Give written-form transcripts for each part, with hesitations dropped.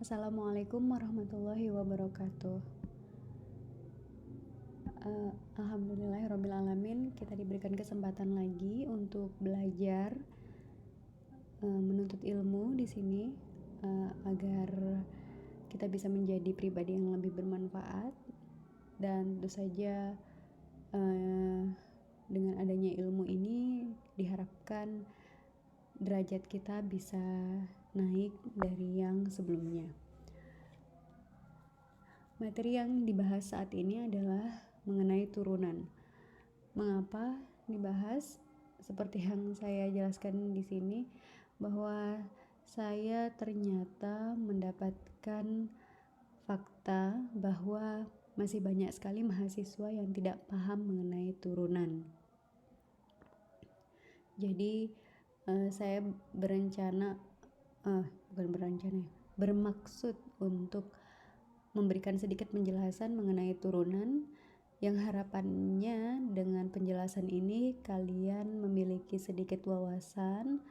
Assalamualaikum warahmatullahi wabarakatuh. Alhamdulillahirrabbilalamin, kita diberikan kesempatan lagi untuk belajar menuntut ilmu di sini agar kita bisa menjadi pribadi yang lebih bermanfaat. Dan tentu saja dengan adanya ilmu ini diharapkan derajat kita bisa naik dari yang sebelumnya. Materi yang dibahas saat ini adalah mengenai turunan. Mengapa dibahas? Seperti yang saya jelaskan di sini, bahwa saya ternyata mendapatkan fakta bahwa masih banyak sekali mahasiswa yang tidak paham mengenai turunan. Jadi saya bermaksud untuk memberikan sedikit penjelasan mengenai turunan, yang harapannya dengan penjelasan ini kalian memiliki sedikit wawasan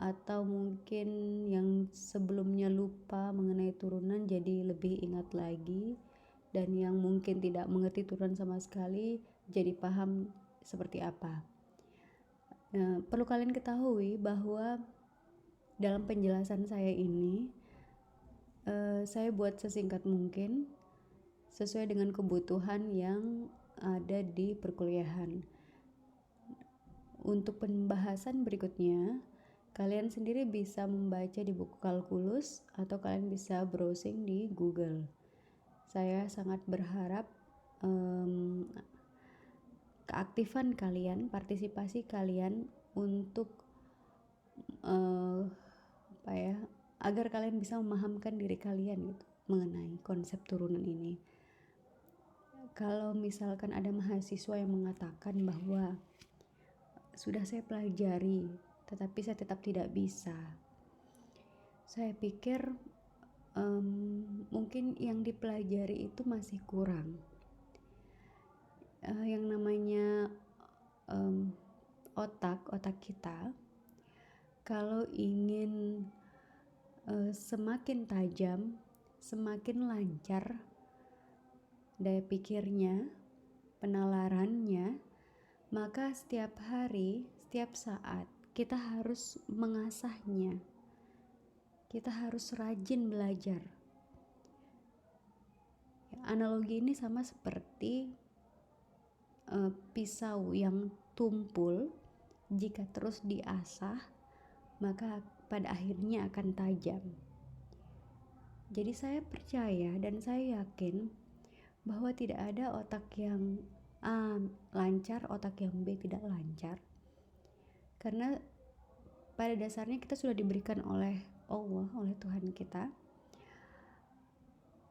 atau mungkin yang sebelumnya lupa mengenai turunan jadi lebih ingat lagi, dan yang mungkin tidak mengerti turunan sama sekali jadi paham seperti apa. Perlu kalian ketahui bahwa dalam penjelasan saya ini saya buat sesingkat mungkin sesuai dengan kebutuhan yang ada di perkuliahan. Untuk pembahasan berikutnya, kalian sendiri bisa membaca di buku kalkulus atau kalian bisa browsing di Google. Saya sangat berharap keaktifan kalian, partisipasi kalian untuk agar kalian bisa memahamkan diri kalian gitu mengenai konsep turunan ini. Kalau misalkan ada mahasiswa yang mengatakan bahwa sudah saya pelajari tetapi saya tetap tidak bisa, saya pikir mungkin yang dipelajari itu masih kurang. Yang namanya otak kita, kalau ingin semakin tajam, semakin lancar daya pikirnya, penalarannya, maka setiap hari, setiap saat kita harus mengasahnya. Kita harus rajin belajar. Analogi ini sama seperti pisau yang tumpul, jika terus diasah maka pada akhirnya akan tajam. Jadi saya percaya dan saya yakin bahwa tidak ada otak yang A lancar, otak yang B tidak lancar. Karena pada dasarnya kita sudah diberikan oleh Allah, oleh Tuhan kita,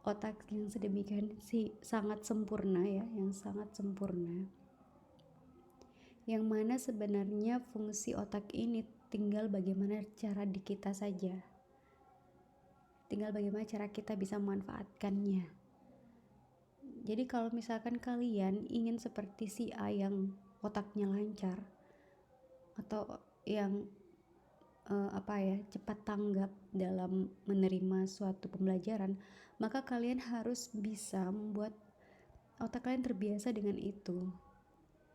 otak yang sedemikian sangat sempurna ya, yang sangat sempurna. Yang mana sebenarnya fungsi otak ini tinggal bagaimana cara di kita saja. Tinggal bagaimana cara kita bisa memanfaatkannya. Jadi kalau misalkan kalian ingin seperti si A yang otaknya lancar, atau yang cepat tanggap dalam menerima suatu pembelajaran, maka kalian harus bisa membuat otak kalian terbiasa dengan itu,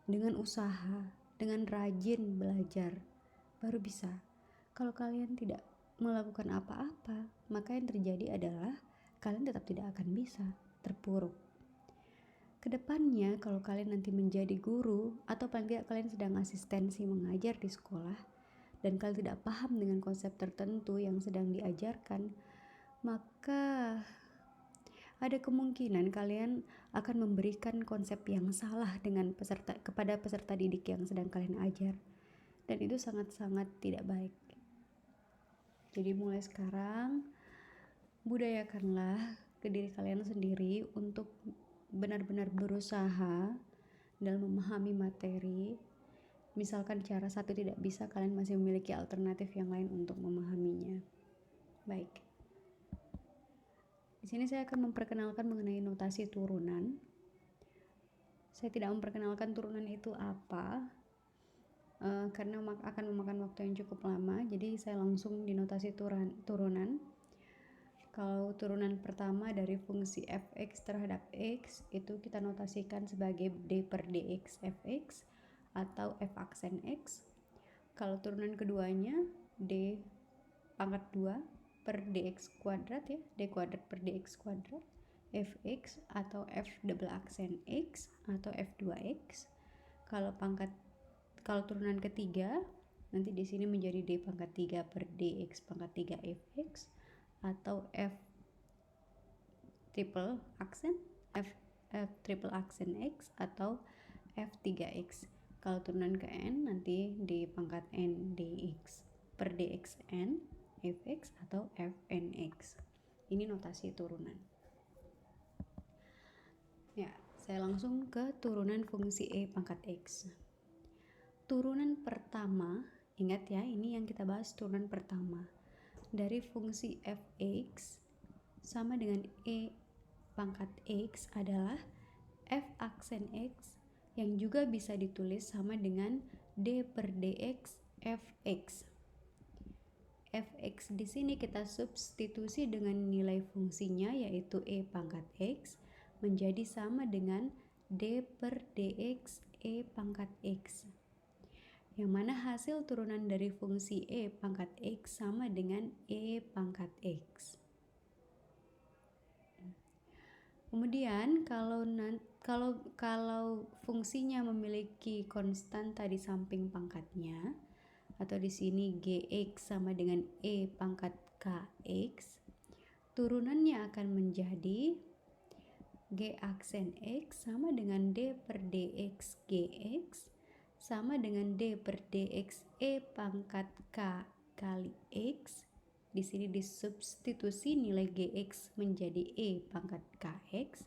dengan usaha, dengan rajin belajar, baru bisa. Kalau kalian tidak melakukan apa-apa, maka yang terjadi adalah kalian tetap tidak akan bisa, terpuruk. Kedepannya kalau kalian nanti menjadi guru, atau paling tidak kalian sedang asistensi mengajar di sekolah, dan kalian tidak paham dengan konsep tertentu yang sedang diajarkan, maka ada kemungkinan kalian akan memberikan konsep yang salah kepada peserta didik yang sedang kalian ajar, dan itu sangat-sangat tidak baik. Jadi mulai sekarang budayakanlah ke diri kalian sendiri untuk benar-benar berusaha dalam memahami materi. Misalkan cara satu tidak bisa, kalian masih memiliki alternatif yang lain untuk memahaminya. Baik. Di sini saya akan memperkenalkan mengenai notasi turunan. Saya tidak memperkenalkan turunan itu apa, karena akan memakan waktu yang cukup lama. Jadi saya langsung di notasi turunan. Kalau turunan pertama dari fungsi fx terhadap x itu kita notasikan sebagai d per dx fx atau f aksen x. Kalau turunan keduanya d pangkat 2 per dx kuadrat ya, d kuadrat per dx kuadrat fx atau f double aksen x atau f2x. Kalau turunan ketiga nanti di sini menjadi d pangkat 3 per dx pangkat 3 fx atau f triple aksen triple aksen x atau f3x. Kalau turunan ke n nanti d pangkat n dx per dxn fx atau fnx. Ini notasi turunan. Ya, saya langsung ke turunan fungsi e pangkat x. Turunan pertama, ingat ya, ini yang kita bahas turunan pertama. Dari fungsi fx sama dengan e pangkat x adalah f aksen x yang juga bisa ditulis sama dengan d per dx fx. Fx di sini kita substitusi dengan nilai fungsinya yaitu e pangkat x menjadi sama dengan d per dx e pangkat x. Yang mana hasil turunan dari fungsi e pangkat x sama dengan e pangkat x. Kemudian kalau fungsinya memiliki konstanta di samping pangkatnya atau di sini gx sama dengan e pangkat kx, turunannya akan menjadi g aksen x sama dengan d per dx gx sama dengan d per dx e pangkat k kali x. Di sini disubstitusi nilai gx menjadi e pangkat kx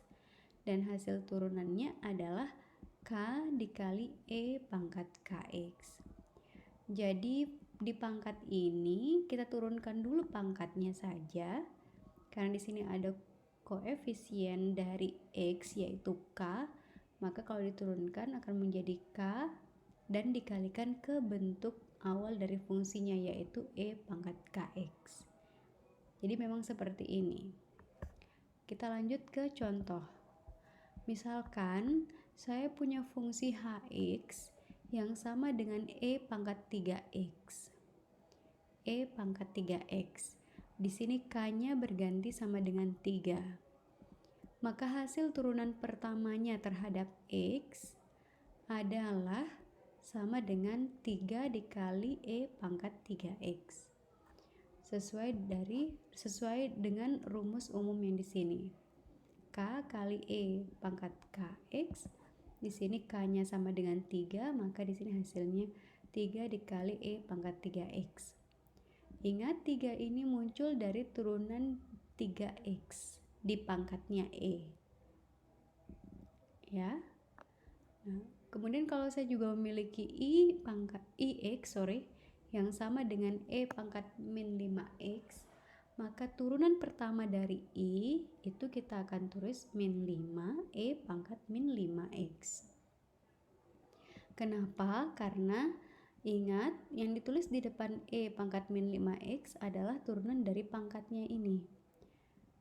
dan hasil turunannya adalah k dikali e pangkat kx. Jadi di pangkat ini kita turunkan dulu pangkatnya saja karena di sini ada koefisien dari x yaitu k, maka kalau diturunkan akan menjadi k dan dikalikan ke bentuk awal dari fungsinya yaitu e pangkat kx. Jadi memang seperti ini. Kita lanjut ke contoh. Misalkan saya punya fungsi hx yang sama dengan e pangkat 3x. E pangkat 3x. Di sini k-nya berganti sama dengan 3. Maka hasil turunan pertamanya terhadap x adalah sama dengan 3 dikali e pangkat 3x. Sesuai dengan rumus umum yang di sini. K kali e pangkat kx. Di sini k-nya sama dengan 3, maka di sini hasilnya 3 dikali e pangkat 3x. Ingat 3 ini muncul dari turunan 3x di pangkatnya e. Ya. Nah, kemudian kalau saya juga memiliki ix yang sama dengan e pangkat min 5x, maka turunan pertama dari i itu kita akan tulis min 5 e pangkat min 5x. Kenapa? Karena ingat yang ditulis di depan e pangkat min 5x adalah turunan dari pangkatnya ini.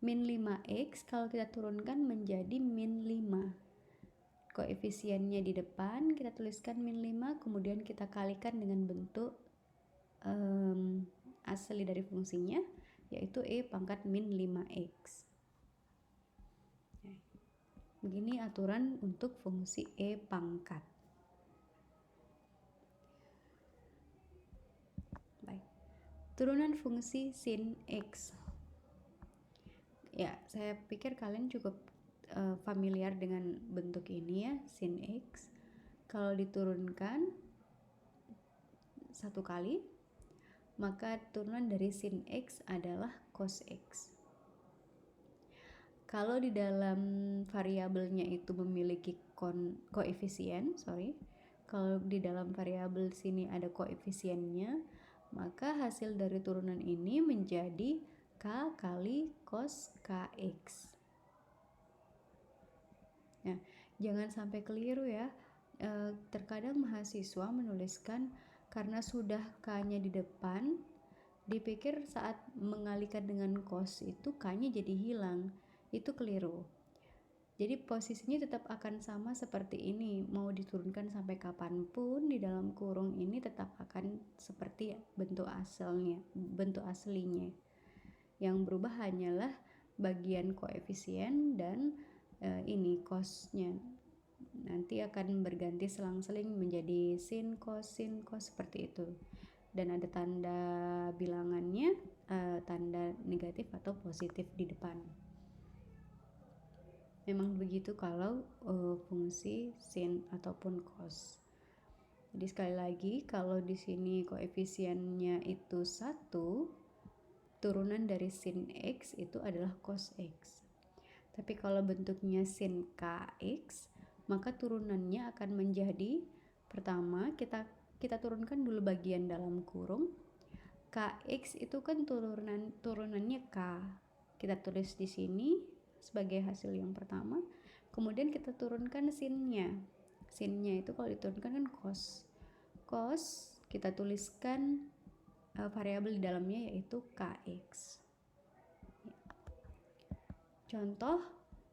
Min 5x kalau kita turunkan menjadi min 5. Koefisiennya di depan kita tuliskan min 5, kemudian kita kalikan dengan bentuk asli dari fungsinya yaitu e pangkat min 5x. Begini aturan untuk fungsi e pangkat. Baik. Turunan fungsi sin x. Ya, saya pikir kalian cukup familiar dengan bentuk ini ya, sin x. Kalau diturunkan satu kali, maka turunan dari sin x adalah cos x. Kalau di dalam variabelnya itu memiliki koefisien, kalau di dalam variabel sini ada koefisiennya, maka hasil dari turunan ini menjadi k kali cos kx. Nah, jangan sampai keliru ya. Terkadang mahasiswa menuliskan karena sudah k-nya di depan, Dipikir saat mengalihkan dengan cos itu k-nya jadi hilang. Itu keliru. Jadi posisinya tetap akan sama seperti ini, mau diturunkan sampai kapanpun di dalam kurung ini tetap akan seperti bentuk aslinya. Yang berubah hanyalah bagian koefisien dan ini cosnya. Nanti akan berganti selang-seling menjadi sin cos seperti itu. Dan ada tanda bilangannya, tanda negatif atau positif di depan. Memang begitu kalau fungsi sin ataupun cos. Jadi sekali lagi, kalau di sini koefisiennya itu 1, turunan dari sin x itu adalah cos x. Tapi kalau bentuknya sin kx, maka turunannya akan menjadi, pertama kita turunkan dulu bagian dalam kurung. Kx itu kan turunannya k. Kita tulis di sini sebagai hasil yang pertama. Kemudian kita turunkan sinnya. Sinnya itu kalau diturunkan kan cos. Cos kita tuliskan variabel di dalamnya yaitu kx. Contoh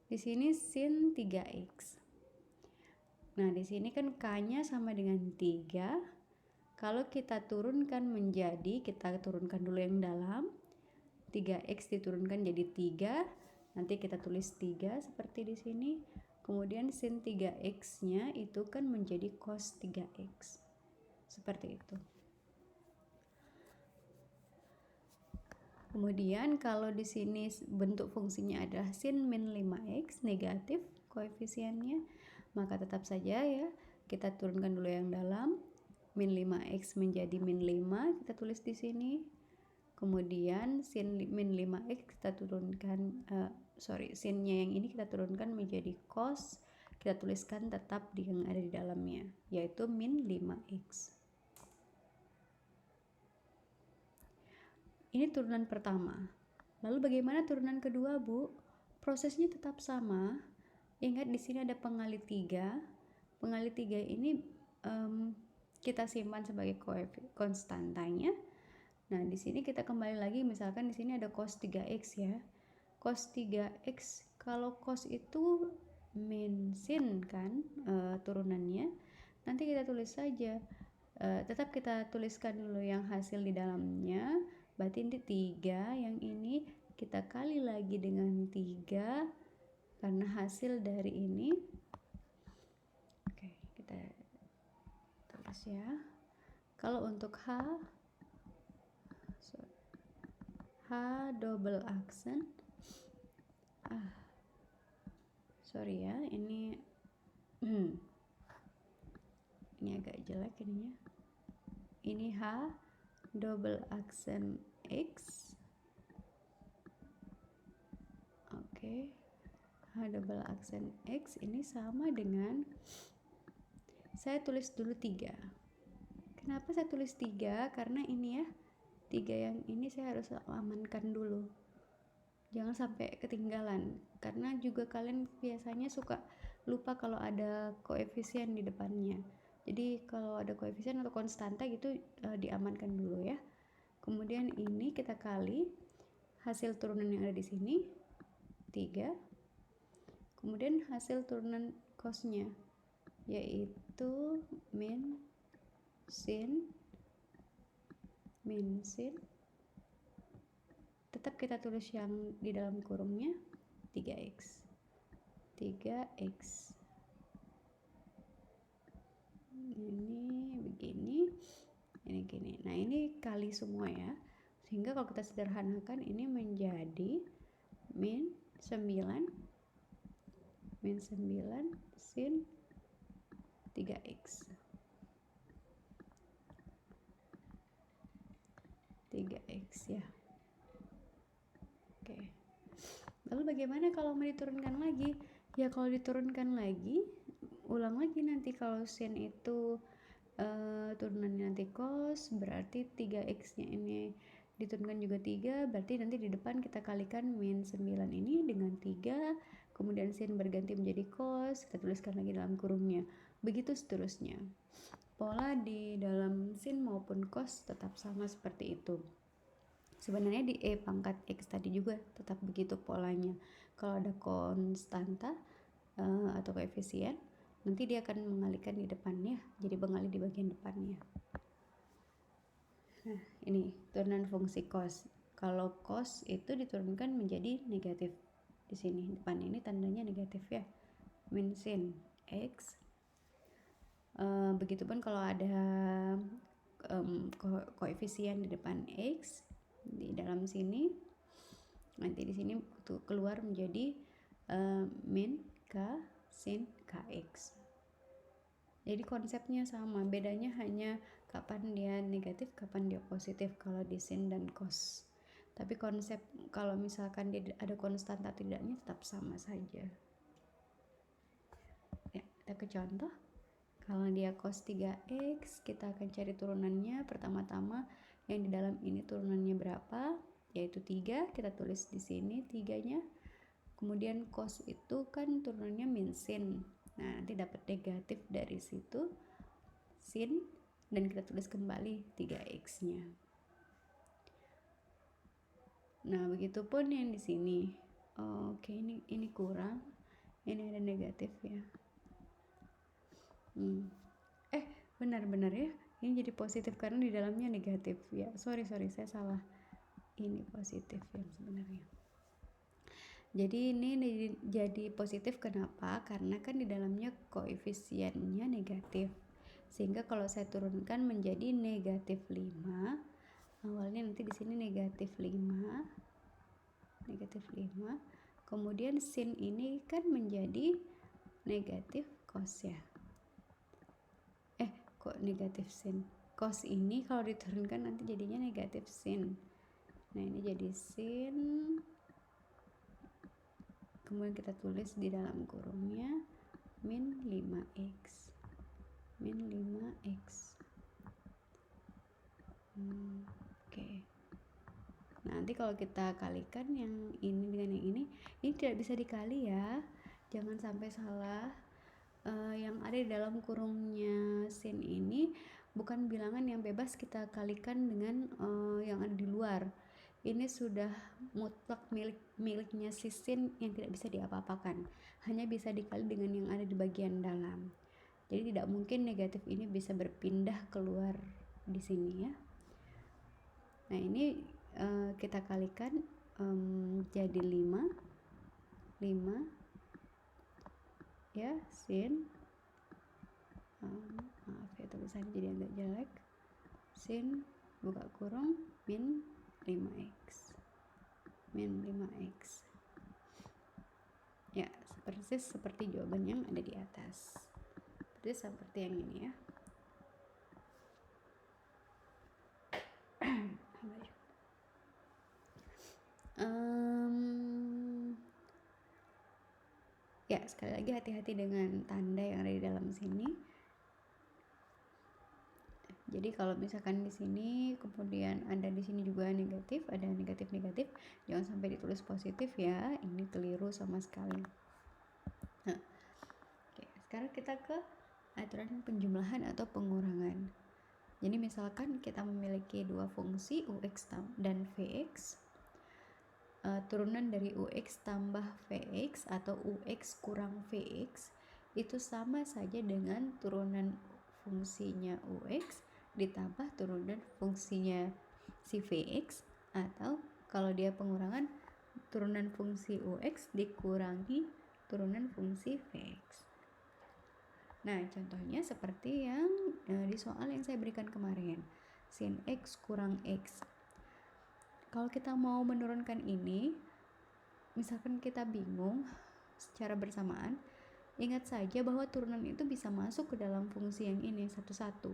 di sini sin 3x. Nah, di sini kan k-nya sama dengan 3. Kalau kita turunkan kita turunkan dulu yang dalam. 3x diturunkan jadi 3. Nanti kita tulis 3 seperti di sini. Kemudian sin 3x-nya itu kan menjadi cos 3x. Seperti itu. Kemudian kalau di sini bentuk fungsinya adalah sin min 5x, negatif koefisiennya, maka tetap saja ya kita turunkan dulu yang dalam. Min 5x menjadi min 5, kita tulis di sini. Kemudian sin min 5x kita turunkan, sinnya yang ini kita turunkan menjadi cos, kita tuliskan tetap yang ada di dalamnya, yaitu min 5x. Ini turunan pertama. Lalu bagaimana turunan kedua, Bu? Prosesnya tetap sama. Ingat di sini ada pengali 3. Pengali 3 ini kita simpan sebagai konstantanya. Nah, di sini kita kembali lagi, misalkan di sini ada cos 3x ya. Cos 3x, kalau cos itu min sin kan turunannya. Nanti kita tulis saja. Tetap kita tuliskan dulu yang hasil di dalamnya. Berarti ini 3, yang ini kita kali lagi dengan 3 karena hasil dari ini. Oke, kita tulis ya. Kalau untuk H double accent, sorry ya, ini ini agak jelek ininya. Ini H double accent X. Oke. H double accent X ini sama dengan, saya tulis dulu 3. Kenapa saya tulis 3? Karena ini ya, 3 yang ini saya harus amankan dulu. Jangan sampai ketinggalan. Karena juga kalian biasanya suka lupa kalau ada koefisien di depannya. Jadi kalau ada koefisien atau konstanta gitu diamankan dulu ya. Kemudian ini kita kali hasil turunan yang ada di sini 3. Kemudian hasil turunan cosnya yaitu min sin. Tetap kita tulis yang di dalam kurungnya 3x. Ini begini, ini gini. Nah, ini kali semua ya. Sehingga kalau kita sederhanakan ini menjadi min 9 sin 3x. 3x ya. Oke. Lalu bagaimana kalau mau diturunkan lagi? Ya kalau diturunkan lagi, ulang lagi nanti. Kalau sin itu turunannya nanti cos, berarti 3x-nya ini diturunkan juga 3, berarti nanti di depan kita kalikan min 9 ini dengan 3, kemudian sin berganti menjadi cos, kita tuliskan lagi dalam kurungnya. Begitu seterusnya. Pola di dalam sin maupun cos tetap sama seperti itu. Sebenarnya di E pangkat X tadi juga tetap begitu polanya. Kalau ada konstanta atau koefisien, nanti dia akan mengalihkan di depannya, jadi mengalih di bagian depannya. Nah, ini turunan fungsi cos. Kalau cos itu diturunkan menjadi negatif. Di sini depannya ini tandanya negatif ya. Min sin X. Begitupun kalau ada koefisien di depan X di dalam sini, nanti di sini keluar menjadi min K sin KX. Jadi konsepnya sama, bedanya hanya kapan dia negatif, kapan dia positif kalau di sin dan cos. Tapi konsep kalau misalkan dia ada konstanta tidaknya tetap sama saja. Ya, kita ke contoh. Kalau dia cos 3x, kita akan cari turunannya. Pertama-tama yang di dalam ini turunannya berapa? Yaitu 3, kita tulis di sini 3-nya. Kemudian cos itu kan turunannya min sin. Nah, nanti dapat negatif dari situ sin, dan kita tulis kembali 3x-nya. Nah, begitupun yang di sini. Oke, ini kurang. Ini ada negatif ya. Benar-benar ya, ini jadi positif karena di dalamnya negatif ya. Sorry saya salah, ini positif yang sebenarnya. Jadi ini jadi positif kenapa? Karena kan di dalamnya koefisiennya negatif, sehingga kalau saya turunkan menjadi negatif 5, awalnya nanti di sini negatif 5, kemudian sin ini kan menjadi negatif cos ya. Kok negatif sin? Cos ini kalau diturunkan nanti jadinya negatif sin. Nah, ini jadi sin, kemudian kita tulis di dalam kurungnya min 5x. Oke. Nanti kalau kita kalikan yang ini dengan yang ini tidak bisa dikali ya, jangan sampai salah. Yang ada di dalam kurungnya sin ini bukan bilangan yang bebas kita kalikan dengan yang ada di luar. Ini sudah mutlak miliknya si sin yang tidak bisa diapa-apakan, hanya bisa dikali dengan yang ada di bagian dalam. Jadi tidak mungkin negatif ini bisa berpindah keluar di sini ya. Nah, ini kita kalikan jadi 5 ya, sin, maaf ya tulisannya jadi agak jelek, sin buka kurung min 5x ya, persis seperti jawaban yang ada di atas, persis seperti yang ini ya. Ya, sekali lagi hati-hati dengan tanda yang ada di dalam sini. Jadi kalau misalkan di sini kemudian ada di sini juga negatif, ada negatif, jangan sampai ditulis positif ya. Ini keliru sama sekali. Nah, oke, sekarang kita ke aturan penjumlahan atau pengurangan. Jadi misalkan kita memiliki dua fungsi ux dan vx. Turunan dari ux tambah vx atau ux kurang vx itu sama saja dengan turunan fungsinya ux ditambah turunan fungsinya si vx, atau kalau dia pengurangan turunan fungsi ux dikurangi turunan fungsi vx. Nah, contohnya seperti yang di soal yang saya berikan kemarin, sin x kurang x. Kalau kita mau menurunkan ini, misalkan kita bingung secara bersamaan, ingat saja bahwa turunan itu bisa masuk ke dalam fungsi yang ini satu-satu.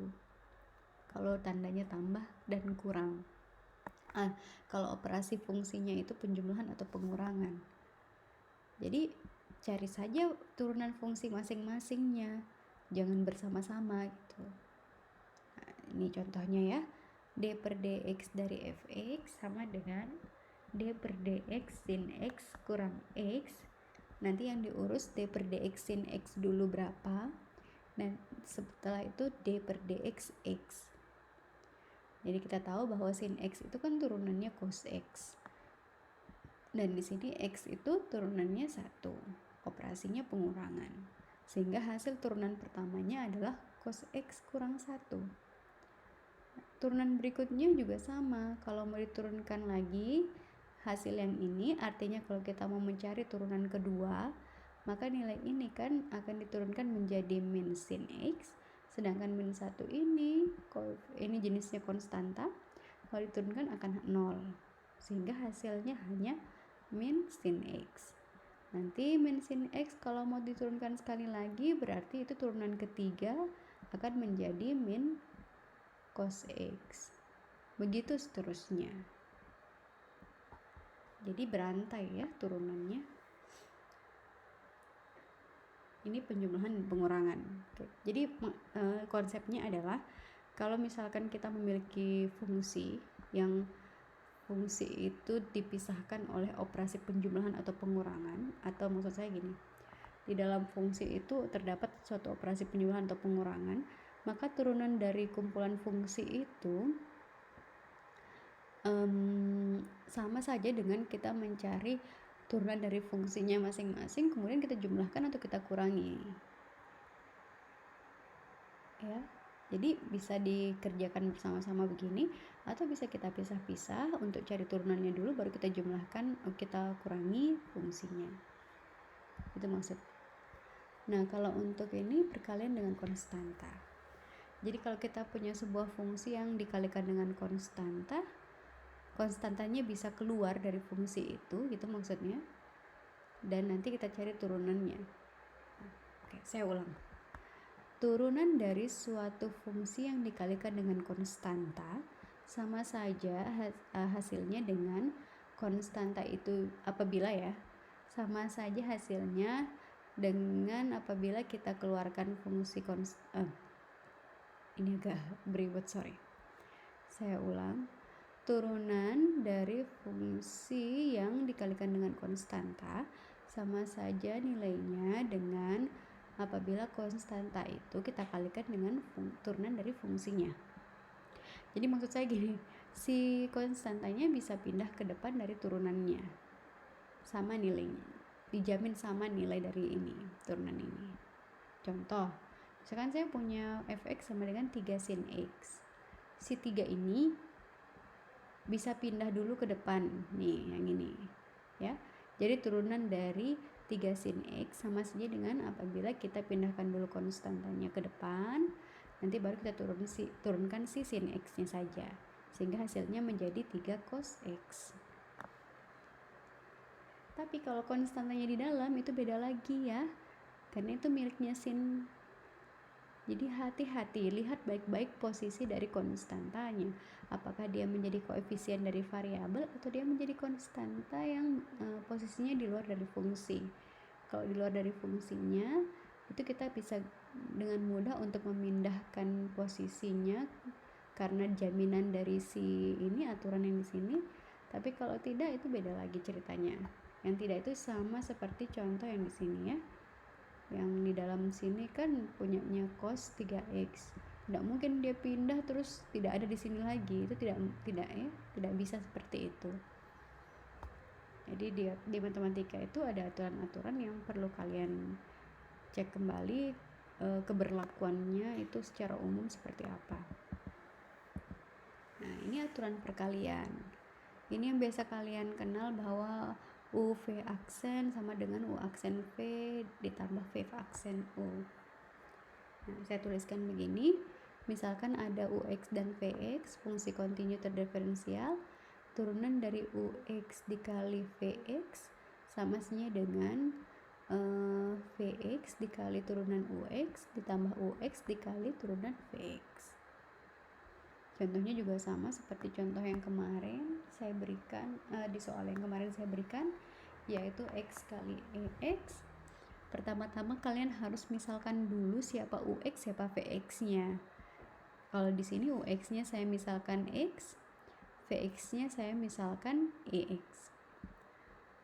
Kalau tandanya tambah dan kurang. Kalau operasi fungsinya itu penjumlahan atau pengurangan. Jadi cari saja turunan fungsi masing-masingnya, jangan bersama-sama gitu. Nah, ini contohnya ya. D per dx dari fx sama dengan d per dx sin x kurang x. Nanti yang diurus d per dx sin x dulu berapa, dan setelah itu d per dx x. Jadi kita tahu bahwa sin X itu kan turunannya cos X. Dan di sini X itu turunannya 1. Operasinya pengurangan. Sehingga hasil turunan pertamanya adalah cos X kurang 1. Turunan berikutnya juga sama. Kalau mau diturunkan lagi hasil yang ini, artinya kalau kita mau mencari turunan kedua, maka nilai ini kan akan diturunkan menjadi min sin X. Sedangkan min 1 ini jenisnya konstanta, kalau diturunkan akan 0. Sehingga hasilnya hanya min sin X. Nanti min sin X kalau mau diturunkan sekali lagi berarti itu turunan ketiga akan menjadi min cos X. Begitu seterusnya. Jadi berantai ya turunannya. Ini penjumlahan dan pengurangan. Oke. Jadi konsepnya adalah kalau misalkan kita memiliki fungsi yang fungsi itu dipisahkan oleh operasi penjumlahan atau pengurangan, atau maksud saya gini, di dalam fungsi itu terdapat suatu operasi penjumlahan atau pengurangan, maka turunan dari kumpulan fungsi itu sama saja dengan kita mencari turunan dari fungsinya masing-masing, kemudian kita jumlahkan atau kita kurangi ya. Jadi bisa dikerjakan bersama-sama begini, atau bisa kita pisah-pisah untuk cari turunannya dulu, baru kita jumlahkan, kita kurangi fungsinya. Itu maksud. Nah, kalau untuk ini perkalian dengan konstanta. Jadi kalau kita punya sebuah fungsi yang dikalikan dengan konstanta, konstantanya bisa keluar dari fungsi itu, gitu maksudnya. Dan nanti kita cari turunannya. Oke, saya ulang. Turunan dari suatu fungsi yang dikalikan dengan konstanta sama saja hasilnya dengan konstanta itu apabila ya, sama saja hasilnya dengan apabila kita keluarkan fungsi ini agak beribet, sorry. Saya ulang. Turunan dari fungsi yang dikalikan dengan konstanta sama saja nilainya dengan apabila konstanta itu kita kalikan dengan turunan dari fungsinya. Jadi maksud saya gini, si konstantanya bisa pindah ke depan dari turunannya, sama nilainya, dijamin sama nilai dari ini, turunan ini. Contoh, misalkan saya punya fx sama dengan 3 sin x. Si 3 ini bisa pindah dulu ke depan, nih yang ini ya. Jadi turunan dari 3 sin X sama saja dengan apabila kita pindahkan dulu konstantanya ke depan, nanti baru kita turunkan si sin X nya saja, sehingga hasilnya menjadi 3 cos X. Tapi kalau konstantanya di dalam itu beda lagi ya, karena itu miliknya sin. Jadi hati-hati, lihat baik-baik posisi dari konstantanya. Apakah dia menjadi koefisien dari variabel atau dia menjadi konstanta yang posisinya di luar dari fungsi. Kalau di luar dari fungsinya, itu kita bisa dengan mudah untuk memindahkan posisinya karena jaminan dari si ini, aturan yang di sini. Tapi kalau tidak, itu beda lagi ceritanya. Yang tidak itu sama seperti contoh yang di sini ya. Yang di dalam sini kan punyanya cos 3x, tidak mungkin dia pindah terus tidak ada di sini lagi, itu tidak bisa seperti itu. Jadi di matematika itu ada aturan-aturan yang perlu kalian cek kembali keberlakuannya itu secara umum seperti apa. Nah, ini aturan perkalian. Ini yang biasa kalian kenal bahwa U V aksen sama dengan U aksen V ditambah V aksen U. Nah, saya tuliskan begini. Misalkan ada UX dan VX, fungsi kontinu terdiferensial, turunan dari UX dikali VX sama saja dengan VX dikali turunan UX ditambah UX dikali turunan VX. Contohnya juga sama seperti contoh yang kemarin saya berikan, di soal yang kemarin saya berikan, yaitu X kali EX. Pertama-tama kalian harus misalkan dulu siapa UX, siapa VX-nya. Kalau di sini UX-nya saya misalkan X, VX-nya saya misalkan EX.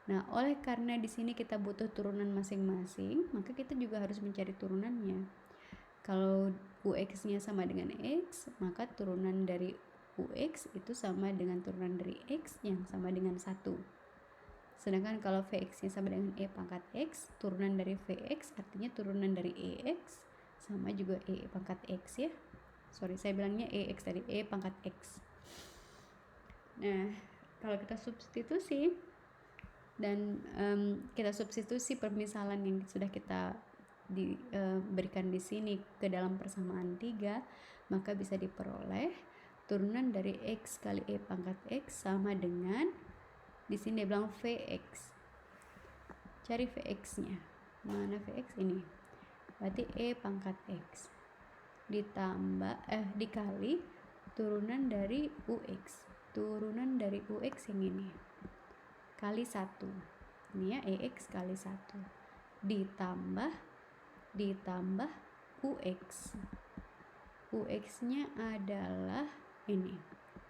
Nah, oleh karena di sini kita butuh turunan masing-masing, maka kita juga harus mencari turunannya. Kalau UX-nya sama dengan X, maka turunan dari UX itu sama dengan turunan dari X yang sama dengan 1. Sedangkan kalau Vx-nya sama dengan E pangkat X, turunan dari Vx artinya turunan dari EX sama juga E pangkat X ya. Sorry, saya bilangnya EX dari E pangkat X. Nah, kalau kita substitusi dan kita substitusi permisalan yang sudah kita berikan di sini ke dalam persamaan 3, maka bisa diperoleh turunan dari X kali E pangkat X sama dengan, di sini dia bilang Vx. Cari Vx-nya. Mana Vx ini? Berarti E pangkat X ditambah dikali turunan dari UX. Turunan dari UX yang ini kali 1. Ini ya, EX kali 1 ditambah UX. UX-nya adalah ini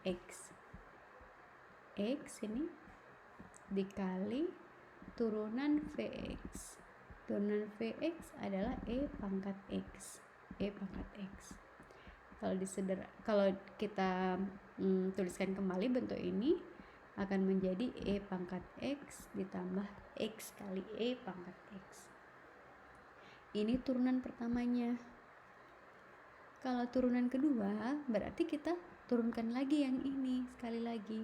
X. X ini dikali turunan Vx. Turunan Vx adalah E pangkat X. E pangkat X. Kalau kita tuliskan kembali bentuk ini akan menjadi E pangkat X ditambah X kali E pangkat X. Ini turunan pertamanya. Kalau turunan kedua berarti kita turunkan lagi yang ini sekali lagi.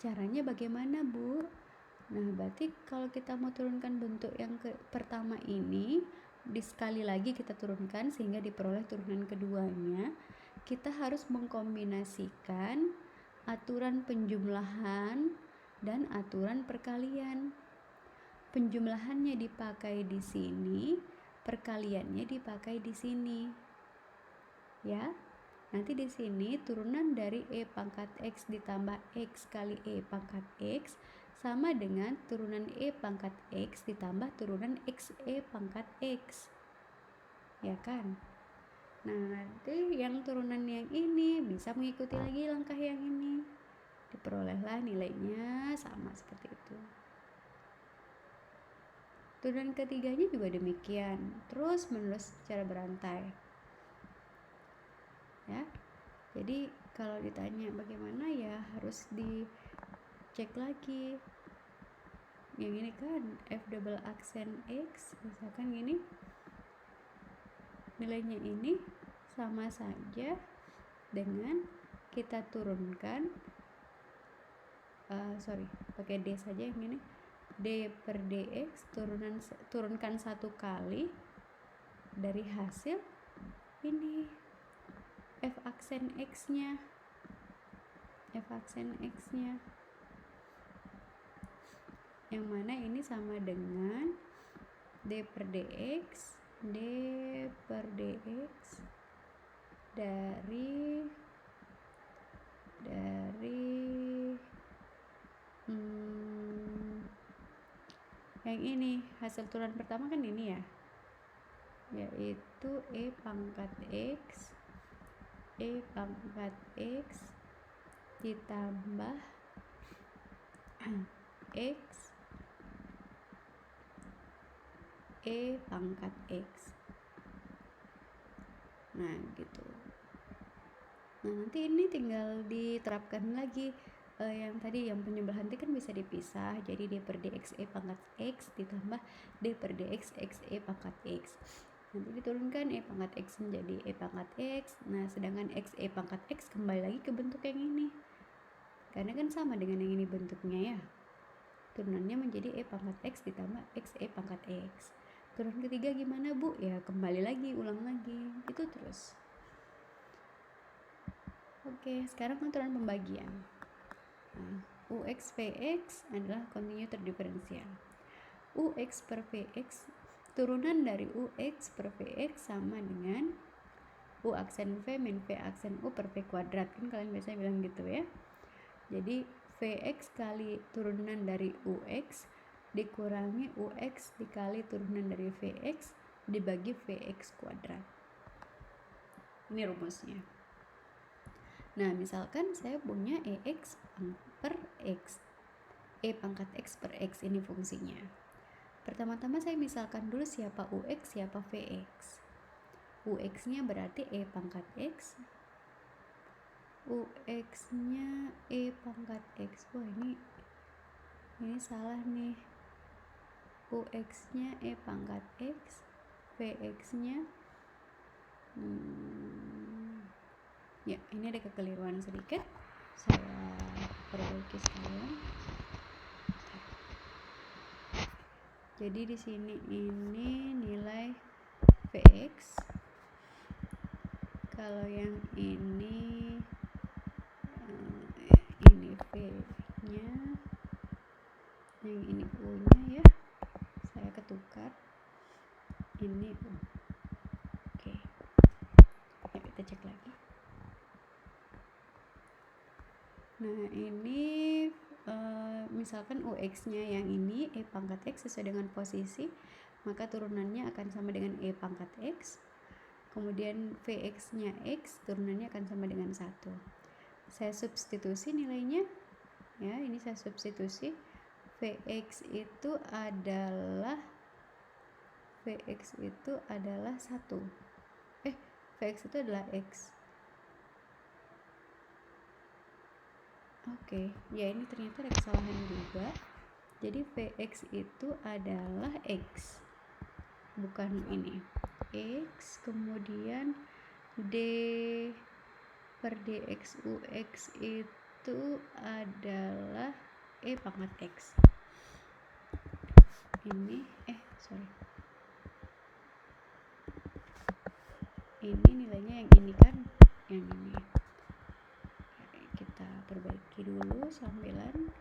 Caranya bagaimana, Bu? Nah, berarti kalau kita mau turunkan bentuk yang pertama ini, sekali lagi kita turunkan sehingga diperoleh turunan keduanya, kita harus mengkombinasikan aturan penjumlahan dan aturan perkalian. Penjumlahannya dipakai di sini, perkaliannya dipakai di sini. Ya. Nanti di sini turunan dari E pangkat X ditambah X kali E pangkat X sama dengan turunan E pangkat X ditambah turunan XE pangkat X. Ya kan? Nah, nanti yang turunan yang ini bisa mengikuti lagi langkah yang ini. Diperolehlah nilainya sama seperti itu. Turunan ketiganya juga demikian, terus menerus secara berantai. Ya. Jadi kalau ditanya bagaimana ya harus dicek lagi. Yang ini kan F double aksen X, misalkan gini, nilainya ini sama saja dengan kita turunkan pakai D saja yang ini, D per dx turunkan 1 kali dari hasil ini F aksen X nya yang mana ini sama dengan D per dx dari yang ini hasil turunan pertama kan ini ya, yaitu E pangkat X ditambah X E pangkat X. Nah gitu. Nah nanti ini tinggal diterapkan lagi yang tadi, yang penjumlahan itu kan bisa dipisah, jadi D per dx E pangkat X ditambah D per dx X E pangkat X. Nanti diturunkan E pangkat X menjadi E pangkat X. Nah sedangkan X E pangkat X kembali lagi ke bentuk yang ini, karena kan sama dengan yang ini bentuknya ya. Turunannya menjadi E pangkat X ditambah X E pangkat X. Turunan ketiga gimana, Bu? Ya kembali lagi, ulang lagi, itu terus. Oke, sekarang aturan pembagian. Nah, UX Vx adalah continuator diferensial. UX per Vx, turunan dari UX per Vx sama dengan U aksen V min V aksen U per V kuadrat. Kan kalian biasanya bilang gitu ya. Jadi Vx kali turunan dari UX dikurangi UX dikali turunan dari Vx dibagi Vx kuadrat. Ini rumusnya. Nah, misalkan saya punya EX per X, E pangkat X per X, ini fungsinya. Pertama-tama saya misalkan dulu siapa UX, siapa Vx. UX-nya berarti E pangkat X, UX nya E pangkat X. Wah, ini salah nih. UX nya E pangkat X, VX nya ya, ini ada kekeliruan sedikit, saya perbaiki sekalian. Jadi di sini ini nilai VX, kalau yang ini V-nya, yang ini U-nya ya, saya ketukar, ini U. Oke, ya, kita cek lagi. Nah, ini misalkan UX-nya yang ini E pangkat X sesuai dengan posisi, maka turunannya akan sama dengan E pangkat X. Kemudian VX-nya X, turunannya akan sama dengan 1. Saya substitusi nilainya, ya, ini saya substitusi. VX itu adalah 1. VX itu adalah X. Oke, ya, ini ternyata ada kesalahan juga. Jadi VX itu adalah X, bukan ini. X, kemudian D per DX UX itu adalah E pangkat X. Ini ini nilainya yang ini kan, yang ini. Kita perbaiki dulu sambilan.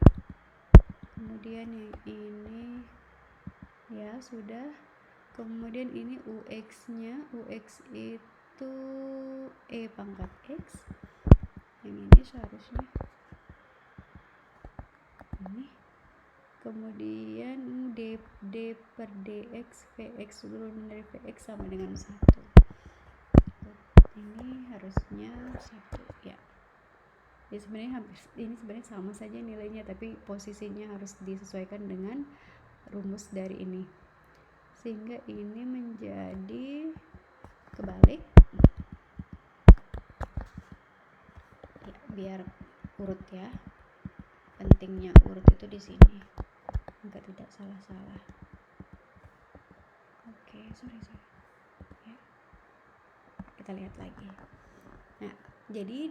Kemudian yang ini ya sudah. Kemudian ini UX-nya, UX itu E pangkat X. Yang ini seharusnya ini. Kemudian D per DX VX turunan dari VX sama dengan 1. Ini harusnya 1 ya. Jadi sebenarnya sama saja nilainya, tapi posisinya harus disesuaikan dengan rumus dari ini, sehingga ini menjadi kebalik ya, biar urut ya. Pentingnya urut itu di sini agar tidak salah-salah. Oke, sorry ya. Kita lihat lagi. Nah, jadi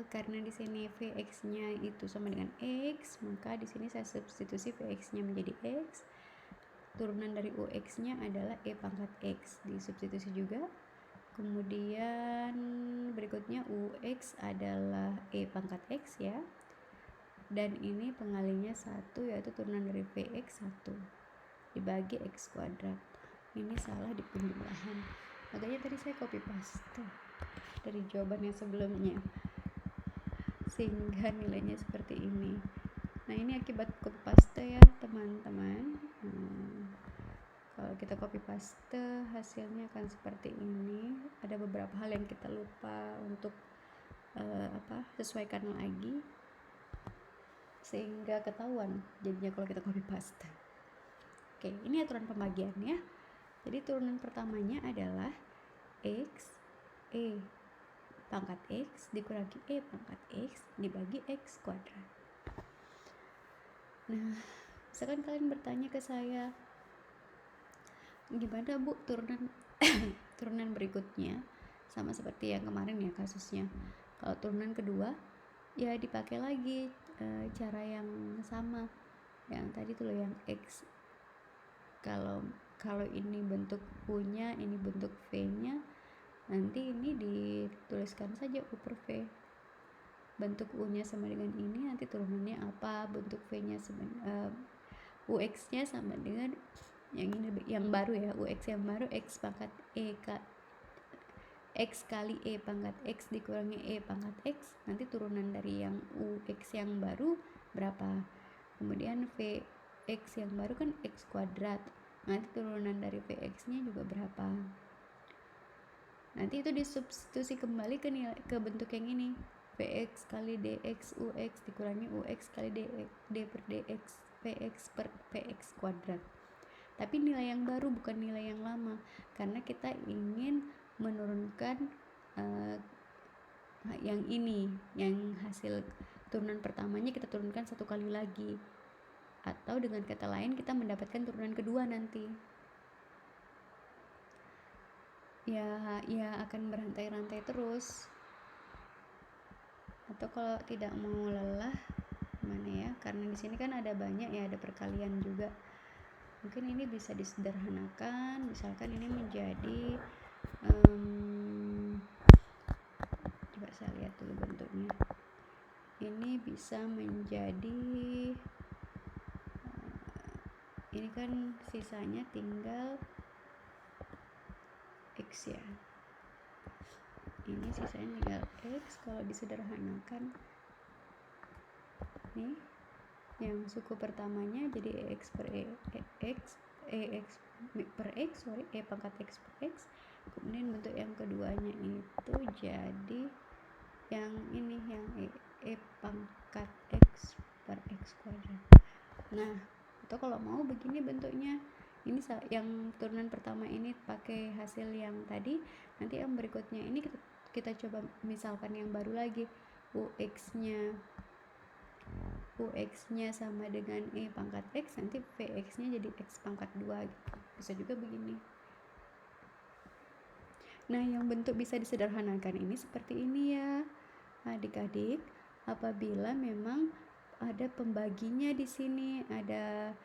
karena di sini VX-nya itu sama dengan X, maka di sini saya substitusi VX-nya menjadi X. Turunan dari UX-nya adalah E pangkat X, disubstitusi juga. Kemudian berikutnya UX adalah E pangkat X ya. Dan ini pengalinya 1, yaitu turunan dari VX 1 dibagi X kuadrat. Ini salah di penjumlahan, makanya tadi saya copy paste dari jawaban yang sebelumnya, sehingga nilainya seperti ini. Nah, ini akibat copy paste ya teman-teman. Kalau kita copy paste, hasilnya akan seperti ini. Ada beberapa hal yang kita lupa untuk sesuaikan lagi, sehingga ketahuan jadinya kalau kita copy paste. Oke, ini aturan pembagian ya. Jadi turunan pertamanya adalah X E pangkat X dikurangi E pangkat X dibagi X kuadrat. Nah, misalkan kalian bertanya ke saya, gimana Bu turunan berikutnya? Sama seperti yang kemarin ya kasusnya. Kalau turunan kedua ya dipakai lagi cara yang sama yang tadi tuh loh, yang X. Kalau ini bentuk U-nya, ini bentuk V-nya, nanti ini dituliskan saja U per V. Bentuk U-nya sama dengan ini, nanti turunannya apa? Bentuk V-nya UX-nya sama dengan yang ini, yang baru ya, UX yang baru X pangkat X kali E pangkat X dikurangi E pangkat X, nanti turunan dari yang UX yang baru berapa. Kemudian VX yang baru kan X kuadrat, nanti turunan dari VX nya juga berapa. Nanti itu disubstitusi kembali ke bentuk yang ini, VX kali DX UX dikurangi UX kali D per DX VX per VX kuadrat. Tapi nilai yang baru, bukan nilai yang lama, karena kita ingin menurunkan yang ini, yang hasil turunan pertamanya kita turunkan 1 kali lagi, atau dengan kata lain kita mendapatkan turunan kedua nanti. Ya akan berantai-rantai terus. Atau kalau tidak mau lelah, mana ya? Karena di sini kan ada banyak ya, ada perkalian juga. Mungkin ini bisa disederhanakan, misalkan ini menjadi coba saya lihat dulu bentuknya. Ini bisa menjadi ini kan sisanya tinggal X ya. Ini sisanya tinggal X. Kalau disederhanakan nih, yang suku pertamanya jadi X per E pangkat X per X. Kemudian bentuk yang keduanya itu jadi yang ini, yang E pangkat X per X kuadrat. Nah, atau kalau mau begini bentuknya, ini yang turunan pertama ini pakai hasil yang tadi, nanti yang berikutnya ini kita coba misalkan yang baru lagi, UX nya sama dengan E pangkat X, nanti VX nya jadi X pangkat 2 gitu. Bisa juga begini. Nah, yang bentuk bisa disederhanakan ini seperti ini ya adik-adik, apabila memang ada pembaginya di sini, ada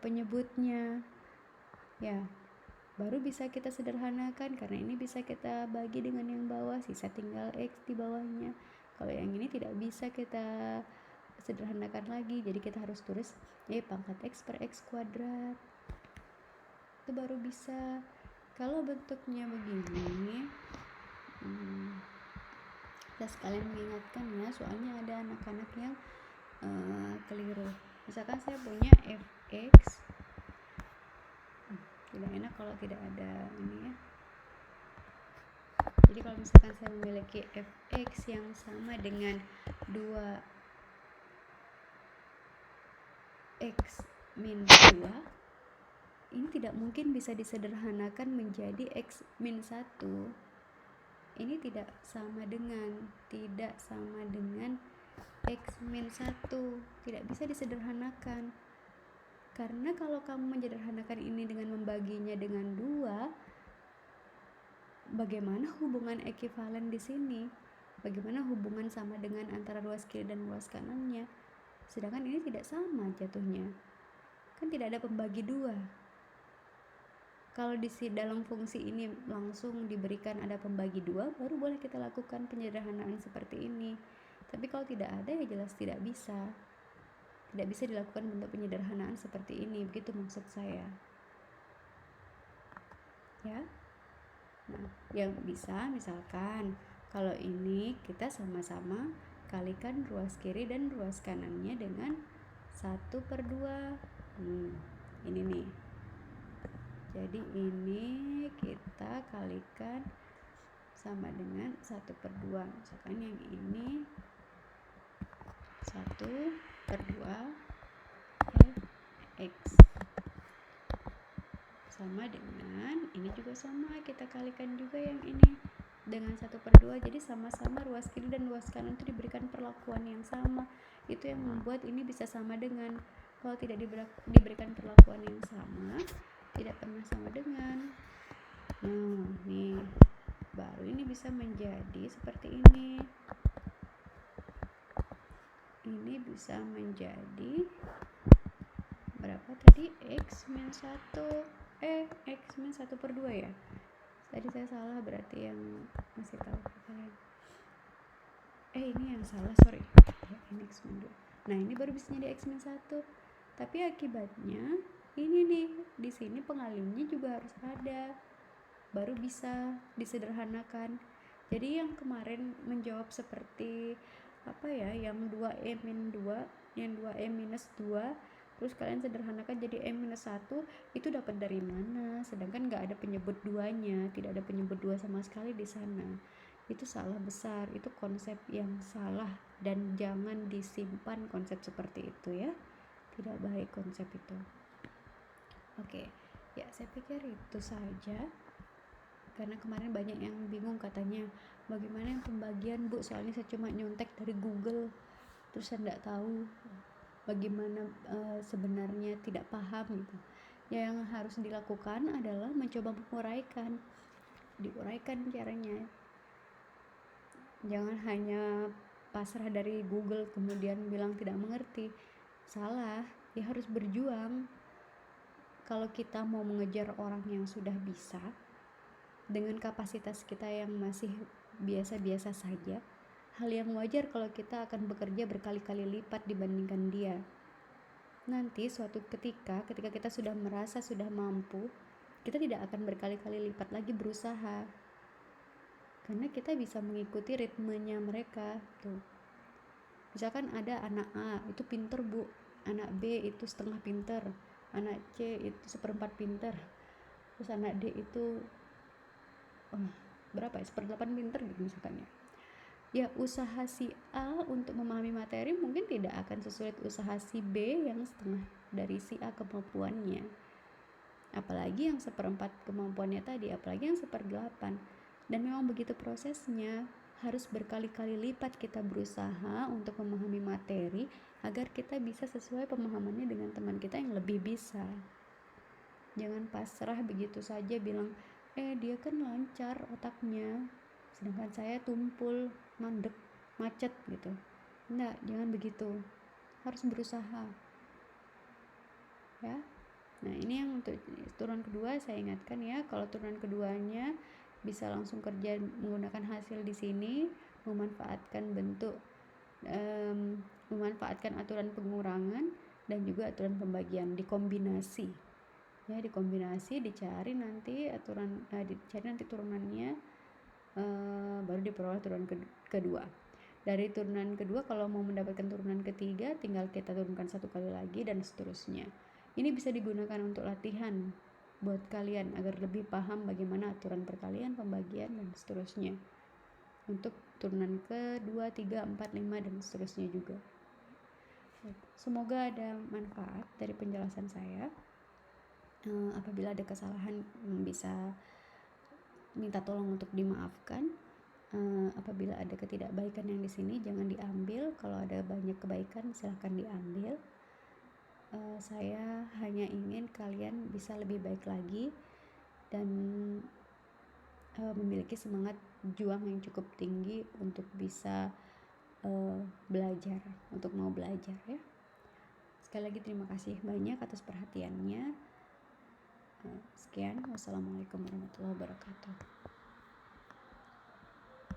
penyebutnya ya, baru bisa kita sederhanakan, karena ini bisa kita bagi dengan yang bawah, sisa tinggal X di bawahnya. Kalau yang ini tidak bisa kita sederhanakan lagi, jadi kita harus tulis Y pangkat X per X kuadrat, itu baru bisa. Kalau bentuknya begini, kita sekalian mengingatkan ya, soalnya ada anak-anak yang keliru. Misalkan saya punya fx, tidak enak kalau tidak ada ini ya. Jadi kalau misalkan saya memiliki fx yang sama dengan 2x min 2, ini tidak mungkin bisa disederhanakan menjadi x min 1. Ini tidak sama dengan x min 1, tidak bisa disederhanakan. Karena kalau kamu menyederhanakan ini dengan membaginya dengan 2, bagaimana hubungan ekivalen di sini? Bagaimana hubungan sama dengan antara ruas kiri dan ruas kanannya? Sedangkan ini tidak sama jatuhnya. Kan tidak ada pembagi 2. Kalau di dalam fungsi ini langsung diberikan ada pembagi 2, baru boleh kita lakukan penyederhanaan seperti ini. Tapi kalau tidak ada, ya jelas tidak bisa. Tidak bisa dilakukan bentuk penyederhanaan seperti ini, begitu maksud saya. Ya. Nah, yang bisa misalkan kalau ini kita sama-sama kalikan ruas kiri dan ruas kanannya dengan 1/2. Ini nih. Jadi ini kita kalikan sama dengan 1/2. Misalkan yang ini 1/2 X sama dengan ini juga sama, kita kalikan juga yang ini dengan 1/2. Jadi sama-sama ruas kiri dan ruas kanan itu diberikan perlakuan yang sama. Itu yang membuat ini bisa sama dengan. Kalau tidak diberikan perlakuan yang sama, tidak pernah sama dengan. Nah, nih baru ini bisa menjadi seperti ini. Ini bisa menjadi berapa tadi? X min 1 X min 1/2 ya. Tadi saya salah, berarti yang masih tahu kalian. Ini yang salah, sorry. Ini X min 2. Nah, ini baru bisa jadi X min 1. Tapi akibatnya ini nih, di sini pengalihnya juga harus ada. Baru bisa disederhanakan. Jadi yang kemarin menjawab seperti apa ya, yang 2E min 2, yang 2E minus 2, terus kalian sederhanakan jadi M minus 1, itu dapat dari mana? Sedangkan nggak ada penyebut 2-nya, tidak ada penyebut 2 sama sekali di sana. Itu salah besar, itu konsep yang salah, dan jangan disimpan konsep seperti itu ya. Tidak baik konsep itu. Oke, ya saya pikir itu saja. Karena kemarin banyak yang bingung, katanya bagaimana yang pembagian Bu, soalnya saya cuma nyontek dari Google, terus saya tidak tahu bagaimana sebenarnya, tidak paham gitu. Yang harus dilakukan adalah mencoba diuraikan caranya. Jangan hanya pasrah dari Google kemudian bilang tidak mengerti. Salah, ya harus berjuang. Kalau kita mau mengejar orang yang sudah bisa dengan kapasitas kita yang masih biasa-biasa saja, hal yang wajar kalau kita akan bekerja berkali-kali lipat dibandingkan dia. Nanti suatu ketika kita sudah merasa sudah mampu, kita tidak akan berkali-kali lipat lagi berusaha, karena kita bisa mengikuti ritmenya mereka tuh. Misalkan ada anak A itu pinter Bu, anak B itu setengah pinter, anak C itu seperempat pinter, terus anak D itu berapa ya, 1/8 pinter gitu misalkan ya. Usaha si A untuk memahami materi mungkin tidak akan sesulit usaha si B yang setengah dari si A kemampuannya, apalagi yang 1/4 kemampuannya tadi, apalagi yang 1/8. Dan memang begitu prosesnya, harus berkali-kali lipat kita berusaha untuk memahami materi agar kita bisa sesuai pemahamannya dengan teman kita yang lebih bisa. Jangan pasrah begitu saja bilang, dia kan lancar otaknya, sedangkan saya tumpul, mandek, macet gitu. Enggak, jangan begitu. Harus berusaha. Ya. Nah, ini yang untuk turunan kedua saya ingatkan ya, kalau turunan keduanya bisa langsung kerja menggunakan hasil di sini, memanfaatkan memanfaatkan aturan pengurangan dan juga aturan pembagian, dikombinasi ya, dicari nanti turunannya, baru diperoleh turunan kedua. Dari turunan kedua kalau mau mendapatkan turunan ketiga tinggal kita turunkan 1 kali lagi dan seterusnya. Ini bisa digunakan untuk latihan buat kalian agar lebih paham bagaimana aturan perkalian, pembagian, dan seterusnya. Untuk turunan ke-2, 3, 4, 5, dan seterusnya juga. Semoga ada manfaat dari penjelasan saya. Apabila ada kesalahan bisa minta tolong untuk dimaafkan. Apabila ada ketidakbaikan yang di sini jangan diambil. Kalau ada banyak kebaikan silahkan diambil. Saya hanya ingin kalian bisa lebih baik lagi dan memiliki semangat juang yang cukup tinggi untuk bisa belajar, untuk mau belajar ya. Sekali lagi terima kasih banyak atas perhatiannya. Sekian, wassalamualaikum warahmatullahi wabarakatuh.